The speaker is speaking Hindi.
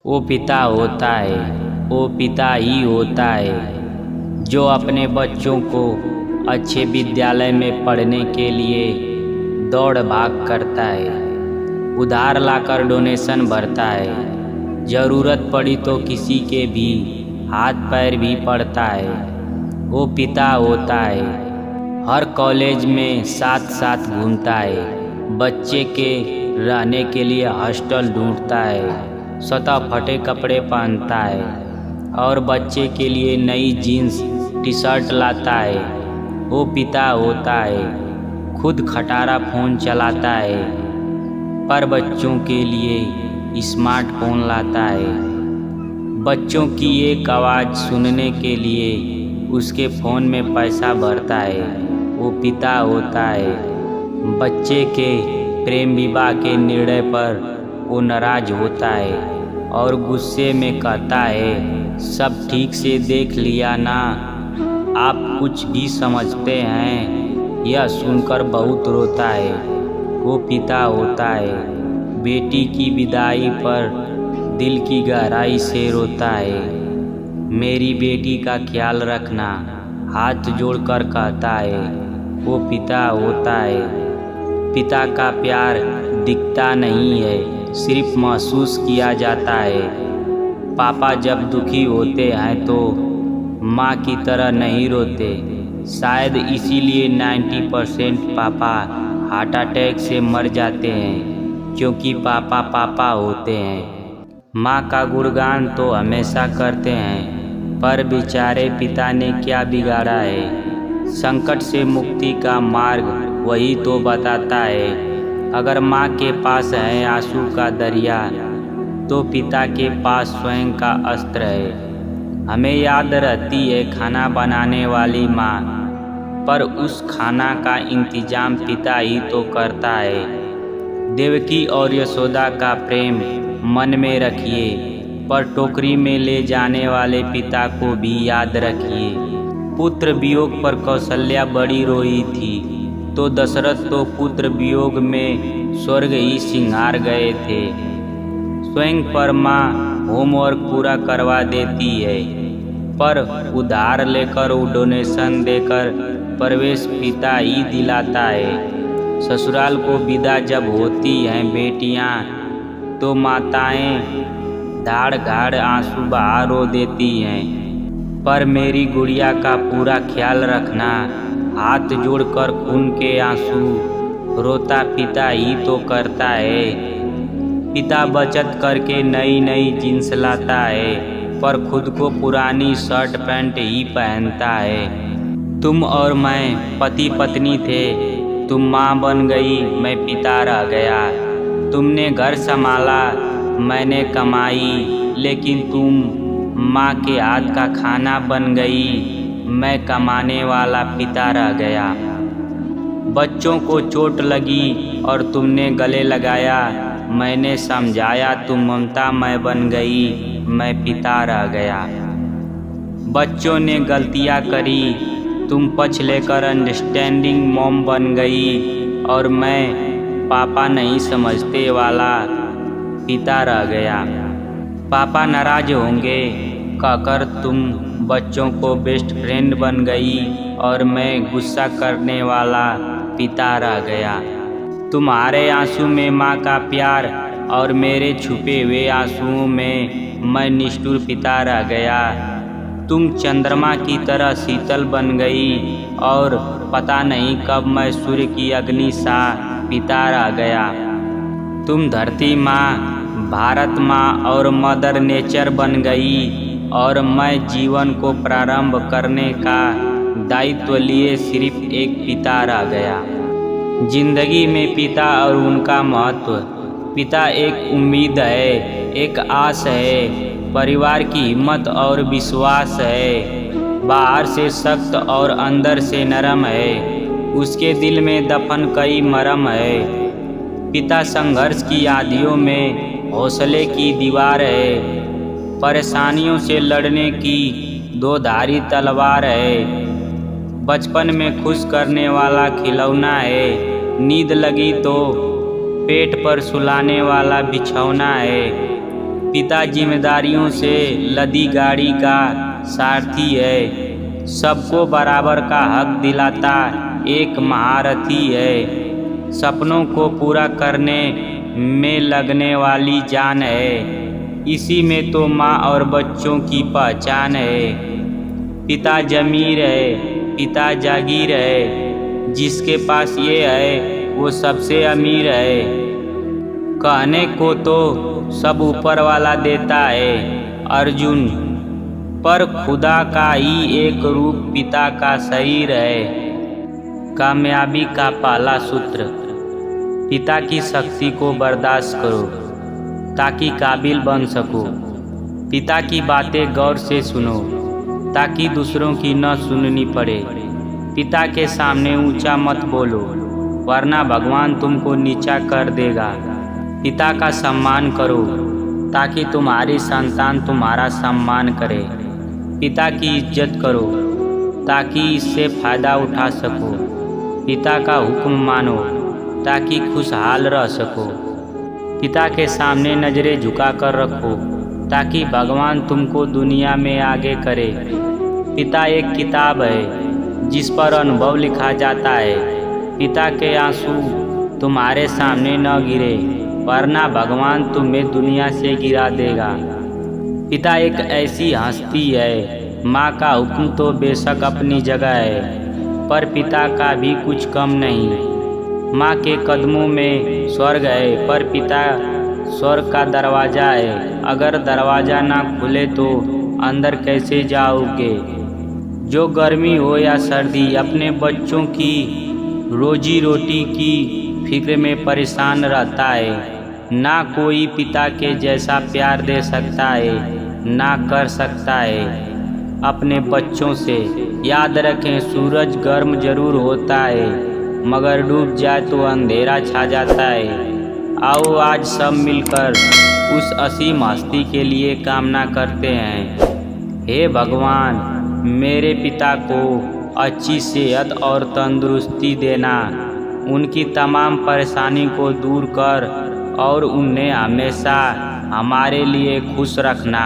वो पिता होता है, वो पिता ही होता है जो अपने बच्चों को अच्छे विद्यालय में पढ़ने के लिए दौड़ भाग करता है, उधार लाकर डोनेशन भरता है, ज़रूरत पड़ी तो किसी के भी हाथ पैर भी पड़ता है। वो पिता होता है, हर कॉलेज में साथ साथ घूमता है, बच्चे के रहने के लिए हॉस्टल ढूंढता है, स्वतः फटे कपड़े पहनता है और बच्चे के लिए नई जीन्स टी शर्ट लाता है। वो पिता होता है, खुद खटारा फ़ोन चलाता है पर बच्चों के लिए स्मार्टफोन लाता है। बच्चों की एक आवाज़ सुनने के लिए उसके फ़ोन में पैसा भरता है। वो पिता होता है, बच्चे के प्रेम विवाह के निर्णय पर वो नाराज़ होता है और गुस्से में कहता है, सब ठीक से देख लिया ना, आप कुछ भी समझते हैं। यह सुनकर बहुत रोता है। वो पिता होता है, बेटी की विदाई पर दिल की गहराई से रोता है। मेरी बेटी का ख्याल रखना, हाथ जोड़कर कहता है। वो पिता होता है, पिता का प्यार दिखता नहीं है, सिर्फ महसूस किया जाता है। पापा जब दुखी होते हैं तो माँ की तरह नहीं रोते, शायद इसीलिए 90% पापा हार्ट अटैक से मर जाते हैं, क्योंकि पापा पापा होते हैं। माँ का गुणगान तो हमेशा करते हैं, पर बेचारे पिता ने क्या बिगाड़ा है। संकट से मुक्ति का मार्ग वही तो बताता है। अगर माँ के पास है आंसू का दरिया, तो पिता के पास स्वयं का अस्त्र है। हमें याद रहती है खाना बनाने वाली माँ, पर उस खाना का इंतजाम पिता ही तो करता है। देवकी और यशोदा का प्रेम मन में रखिए, पर टोकरी में ले जाने वाले पिता को भी याद रखिए। पुत्र वियोग पर कौशल्या बड़ी रोई थी, तो दशरथ तो पुत्र वियोग में स्वर्ग ही सिंगार गए थे। स्वयं पर माँ होमवर्क पूरा करवा देती है, पर उधार लेकर डोनेशन देकर प्रवेश पिता ही दिलाता है। ससुराल को विदा जब होती हैं बेटियाँ, तो माताएं धाड़ घाड़ आंसू बहा रो देती हैं, पर मेरी गुड़िया का पूरा ख्याल रखना, हाथ जोड़कर खून के आंसू रोता पिता ही तो करता है। पिता बचत करके नई नई जीन्स लाता है, पर खुद को पुरानी शर्ट पैंट ही पहनता है। तुम और मैं पति पत्नी थे, तुम माँ बन गई, मैं पिता रह गया। तुमने घर संभाला, मैंने कमाई, लेकिन तुम माँ के हाथ का खाना बन गई, मैं कमाने वाला पिता रह गया। बच्चों को चोट लगी और तुमने गले लगाया, मैंने समझाया, तुम ममता मैं बन गई, मैं पिता रह गया। बच्चों ने गलतियाँ करी, तुम पछ लेकर अंडरस्टैंडिंग मॉम बन गई, और मैं पापा नहीं समझते वाला पिता रह गया। पापा नाराज होंगे कहकर तुम बच्चों को बेस्ट फ्रेंड बन गई, और मैं गुस्सा करने वाला पिता रह गया। तुम्हारे आंसू में माँ का प्यार, और मेरे छुपे हुए आंसुओं में मैं निष्ठुर पिता रह गया। तुम चंद्रमा की तरह शीतल बन गई, और पता नहीं कब मैं सूर्य की अग्नि सा पिता रह गया। तुम धरती माँ, भारत माँ और मदर नेचर बन गई, और मैं जीवन को प्रारंभ करने का दायित्व लिए सिर्फ एक पिता रह गया। जिंदगी में पिता और उनका महत्व। पिता एक उम्मीद है, एक आस है, परिवार की हिम्मत और विश्वास है। बाहर से सख्त और अंदर से नरम है, उसके दिल में दफन कई मरम है। पिता संघर्ष की आंधियों में हौसले की दीवार है, परेशानियों से लड़ने की दो धारी तलवार है। बचपन में खुश करने वाला खिलौना है, नींद लगी तो पेट पर सुलाने वाला बिछौना है। पिता जिम्मेदारियों से लदी गाड़ी का सारथी है, सबको बराबर का हक दिलाता एक महारथी है, सपनों को पूरा करने में लगने वाली जान है, इसी में तो माँ और बच्चों की पहचान है। पिता जमीर है, पिता जागीर है, जिसके पास ये है वो सबसे अमीर है। कहने को तो सब ऊपर वाला देता है अर्जुन, पर खुदा का ही एक रूप पिता का शरीर है। कामयाबी का पहला सूत्र, पिता की शक्ति को बर्दाश्त करो ताकि काबिल बन सको। पिता की बातें गौर से सुनो ताकि दूसरों की न सुननी पड़े। पिता के सामने ऊंचा मत बोलो वरना भगवान तुमको नीचा कर देगा। पिता का सम्मान करो ताकि तुम्हारी संतान तुम्हारा सम्मान करे। पिता की इज्जत करो ताकि इससे फ़ायदा उठा सको। पिता का हुक्म मानो ताकि खुशहाल रह सको। पिता के सामने नज़रें झुका कर रखो ताकि भगवान तुमको दुनिया में आगे करे। पिता एक किताब है जिस पर अनुभव लिखा जाता है। पिता के आंसू तुम्हारे सामने न गिरे वरना भगवान तुम्हें दुनिया से गिरा देगा। पिता एक ऐसी हस्ती है, माँ का हुक्म तो बेशक अपनी जगह है पर पिता का भी कुछ कम नहीं। माँ के कदमों में स्वर्ग है पर पिता स्वर्ग का दरवाज़ा है। अगर दरवाज़ा ना खुले तो अंदर कैसे जाओगे। जो गर्मी हो या सर्दी अपने बच्चों की रोजी रोटी की फिक्र में परेशान रहता है। ना कोई पिता के जैसा प्यार दे सकता है ना कर सकता है अपने बच्चों से। याद रखें, सूरज गर्म जरूर होता है मगर डूब जाए तो अंधेरा छा जाता है। आओ आज सब मिलकर उस असीम हस्ती के लिए कामना करते हैं। हे भगवान, मेरे पिता को अच्छी सेहत और तंदुरुस्ती देना, उनकी तमाम परेशानी को दूर कर और उन्हें हमेशा हमारे लिए खुश रखना।